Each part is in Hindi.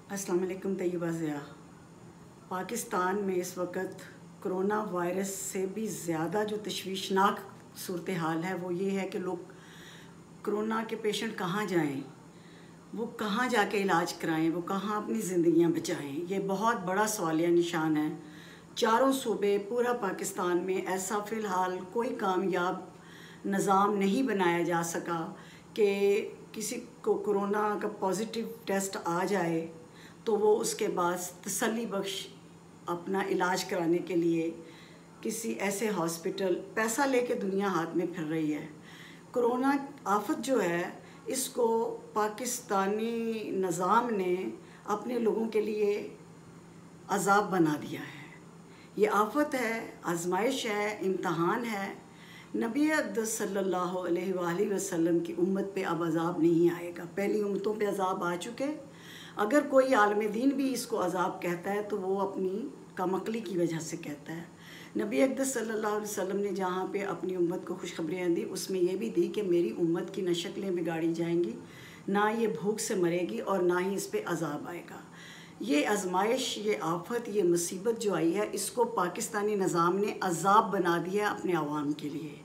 अस्सलाम वालेकुम तैयबा ज़िया। पाकिस्तान में इस वक्त कोरोना वायरस से भी ज़्यादा जो तशवीशनाक सूरत हाल है वो ये है कि लोग कोरोना के पेशेंट कहाँ जाएं, वो कहाँ जाके इलाज कराएं, वो कहाँ अपनी ज़िंदगियां बचाएं। ये बहुत बड़ा सवालिया निशान है। चारों सूबे पूरा पाकिस्तान में ऐसा फ़िलहाल कोई कामयाब निज़ाम नहीं बनाया जा सका कि किसी को कोरोना का पॉजिटिव टेस्ट आ जाए तो वो उसके बाद तसल्ली बख्श अपना इलाज कराने के लिए किसी ऐसे हॉस्पिटल पैसा लेके दुनिया हाथ में फिर रही है। कोरोना आफत जो है इसको पाकिस्तानी निज़ाम ने अपने लोगों के लिए अज़ाब बना दिया है। ये आफत है, आजमाइश है, इम्तहान है। नबी अक़दस सल्लल्लाहु अलैहि वसल्लम की उम्मत पे अब अज़ाब नहीं आएगा। पहली उम्मतों पे अज़ाब आ चुके। अगर कोई आलम दीन भी इसको अज़ाब कहता है तो वो अपनी कमअक्ली की वजह से कहता है। नबी अक़दस सल्लल्लाहु अलैहि वसल्लम ने जहाँ पे अपनी उम्मत को खुशखबरियाँ दी उसमें ये भी दी कि मेरी उम्मत की न शक्लें बिगाड़ी जाएंगी, ना ये भूख से मरेगी और ना ही इस पे अज़ाब आएगा। ये आजमाइश, ये आफत, ये मुसीबत जो आई है इसको पाकिस्तानी निज़ाम ने अज़ाब बना दिया अपने आवाम के लिए।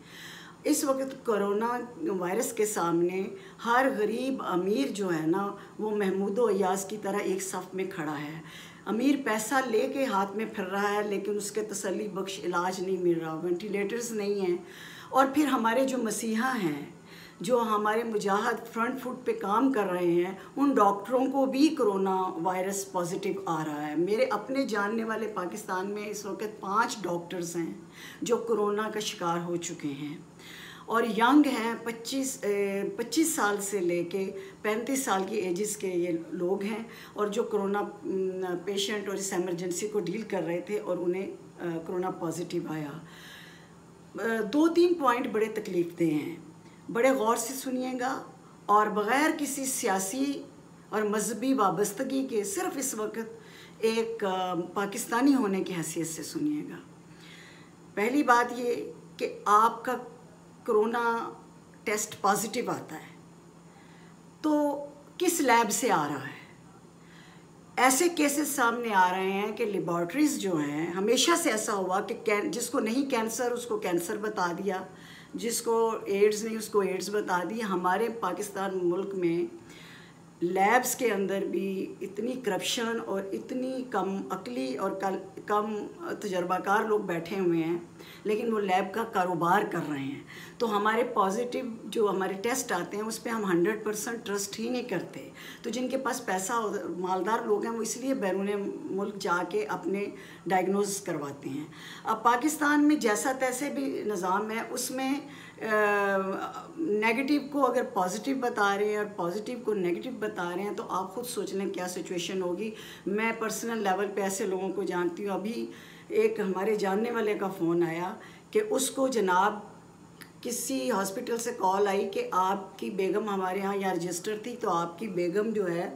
इस वक्त कोरोना वायरस के सामने हर गरीब अमीर जो है ना वो महमूद अय्याज़ की तरह एक सफ़ में खड़ा है। अमीर पैसा लेके हाथ में फिर रहा है लेकिन उसके तसल्ली बख्श इलाज नहीं मिल रहा, वेंटिलेटर्स नहीं हैं। और फिर हमारे जो मसीहा हैं, जो हमारे मुजाहिद फ्रंट फुट पे काम कर रहे हैं, उन डॉक्टरों को भी कोरोना वायरस पॉजिटिव आ रहा है। मेरे अपने जानने वाले पाकिस्तान में इस वक्त 5 डॉक्टर्स हैं जो कोरोना का शिकार हो चुके हैं और यंग हैं। 25 साल से लेके 35 साल की एजेस के ये लोग हैं और जो कोरोना पेशेंट और इस एमरजेंसी को डील कर रहे थे और उन्हें कोरोना पॉजिटिव आया। 2-3 पॉइंट बड़े तकलीफ़देह हैं, बड़े गौर से सुनिएगा और बग़ैर किसी सियासी और मजहबी वाबस्तगी के सिर्फ इस वक्त एक पाकिस्तानी होने की हैसियत से सुनिएगा। पहली बात ये कि आपका कोरोना टेस्ट पॉजिटिव आता है तो किस लैब से आ रहा है। ऐसे केसेस सामने आ रहे हैं कि लेबॉर्ट्रीज़ जो हैं, हमेशा से ऐसा हुआ कि जिसको नहीं कैंसर उसको कैंसर बता दिया, जिसको एड्स नहीं उसको एड्स बता दिया। हमारे पाकिस्तान मुल्क में लैब्स के अंदर भी इतनी करप्शन और इतनी कम अक्ली और कम तजर्बाकार लोग बैठे हुए हैं लेकिन वो लैब का कारोबार कर रहे हैं। तो हमारे पॉजिटिव जो हमारे टेस्ट आते हैं उस पर हम 100% ट्रस्ट ही नहीं करते। तो जिनके पास पैसा मालदार लोग हैं वो इसलिए बैरून मुल्क जाके अपने डायग्नोसिस करवाते हैं। अब पाकिस्तान में जैसा तैसे भी निज़ाम है उसमें नेगेटिव को अगर पॉजिटिव बता रहे हैं और पॉजिटिव को नेगेटिव बता रहे हैं तो आप ख़ुद सोच लें क्या सिचुएशन होगी। मैं पर्सनल लेवल पे ऐसे लोगों को जानती हूँ। अभी एक हमारे जानने वाले का फ़ोन आया कि उसको जनाब किसी हॉस्पिटल से कॉल आई कि आपकी बेगम हमारे यहाँ रजिस्टर थी तो आपकी बेगम जो है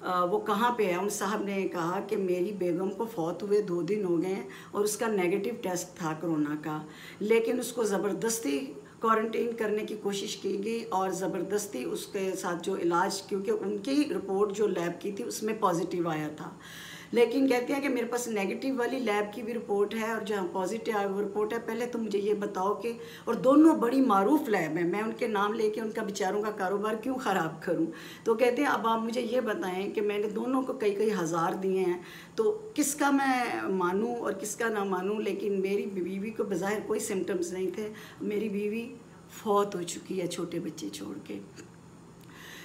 वो कहाँ पे है। उन साहब ने कहा कि मेरी बेगम को फौत हुए 2 दिन हो गए हैं और उसका नेगेटिव टेस्ट था कोरोना का, लेकिन उसको ज़बरदस्ती क्वारंटीन करने की कोशिश की गई और ज़बरदस्ती उसके साथ जो इलाज, क्योंकि उनकी रिपोर्ट जो लैब की थी उसमें पॉजिटिव आया था, लेकिन कहते हैं कि मेरे पास नेगेटिव वाली लैब की भी रिपोर्ट है और जहाँ पॉजिटिव रिपोर्ट है। पहले तो मुझे ये बताओ कि, और दोनों बड़ी मारूफ लैब है, मैं उनके नाम लेके उनका बेचारों का कारोबार क्यों ख़राब करूं। तो कहते हैं अब आप मुझे ये बताएं कि मैंने दोनों को कई हज़ार दिए हैं तो किसका मैं मानूं और किसका ना मानूं। लेकिन मेरी बीवी को बज़ाहिर कोई सिम्टम्स नहीं थे, मेरी बीवी फौत हो चुकी है छोटे बच्चे छोड़ के।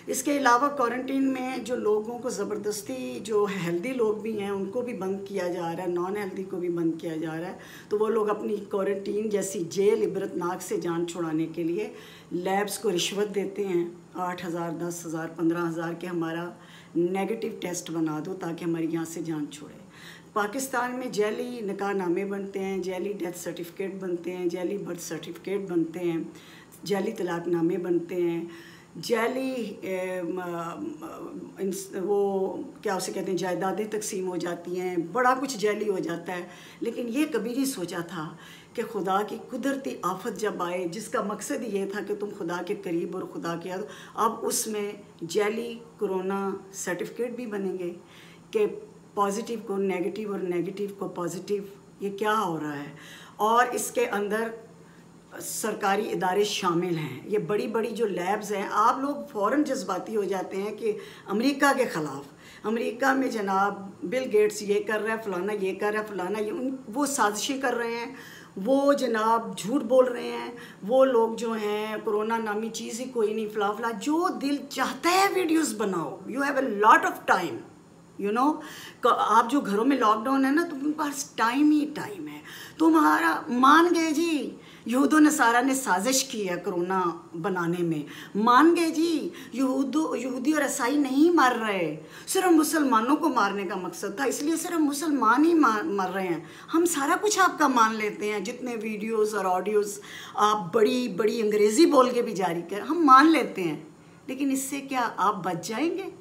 इसके अलावा क्वारंटीन में जो लोगों को ज़बरदस्ती, जो हेल्दी लोग भी हैं उनको भी बंद किया जा रहा है, नॉन हेल्दी को भी बंद किया जा रहा है। तो वो लोग अपनी क्वारंटीन जैसी जेल इबरतनाक से जान छुड़ाने के लिए लैब्स को रिश्वत देते हैं 8,000, 10,000, 15,000 के हमारा नेगेटिव टेस्ट बना दो ताकि हमारी यहाँ से जान छोड़े। पाकिस्तान में जैली निकाहनामे बनते हैं, जैली डेथ सर्टिफिकेट बनते हैं, जैली बर्थ सर्टिफिकेट बनते हैं, जैली तलाकनामे बनते हैं, जैली वो क्या उसे कहते हैं जायदादें तकसीम हो जाती हैं, बड़ा कुछ जैली हो जाता है। लेकिन ये कभी नहीं सोचा था कि खुदा की कुदरती आफत जब आए जिसका मकसद ये था कि तुम खुदा के करीब और खुदा के अब उसमें जैली कोरोना सर्टिफिकेट भी बनेंगे, कि पॉजिटिव को नेगेटिव और नेगेटिव को पॉजिटिव, ये क्या हो रहा है। और इसके अंदर सरकारी इदारे शामिल हैं, ये बड़ी बड़ी जो लैब्स हैं। आप लोग फ़ौरन जज्बाती हो जाते हैं कि अमेरिका के ख़िलाफ़, अमेरिका में जनाब बिल गेट्स ये कर रहा है, फ़लाना ये कर रहा है, फ़लाना ये, वो साजिशें कर रहे हैं, वो जनाब झूठ बोल रहे हैं। वो लोग जो हैं कोरोना नामी चीज़ ही कोई नहीं, फ़ला फ़ला, जो दिल चाहता है वीडियोस बनाओ। You have a lot of time, you know. आप जो घरों में लॉकडाउन है ना, तो उनके पास टाइम ही टाइम है। तुम्हारा मान गए जी, यहूद नसारा ने साजिश की है कोरोना बनाने में, मान गए जी। यहूदी और ईसाई नहीं मार रहे, सिर्फ मुसलमानों को मारने का मकसद था, इसलिए सिर्फ मुसलमान ही मर रहे हैं। हम सारा कुछ आपका मान लेते हैं, जितने वीडियोस और ऑडियोज़ आप बड़ी बड़ी अंग्रेज़ी बोल के भी जारी कर, हम मान लेते हैं। लेकिन इससे क्या आप बच जाएंगे?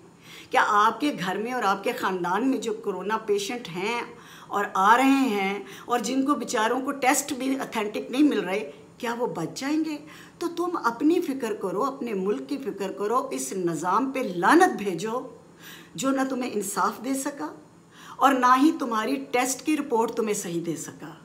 क्या आपके घर में और आपके ख़ानदान में जो कोरोना पेशेंट हैं और आ रहे हैं, और जिनको बेचारों को टेस्ट भी ऑथेंटिक नहीं मिल रहे, क्या वो बच जाएंगे? तो तुम अपनी फ़िक्र करो, अपने मुल्क की फ़िक्र करो। इस निज़ाम पे लानत भेजो जो ना तुम्हें इंसाफ दे सका और ना ही तुम्हारी टेस्ट की रिपोर्ट तुम्हें सही दे सका।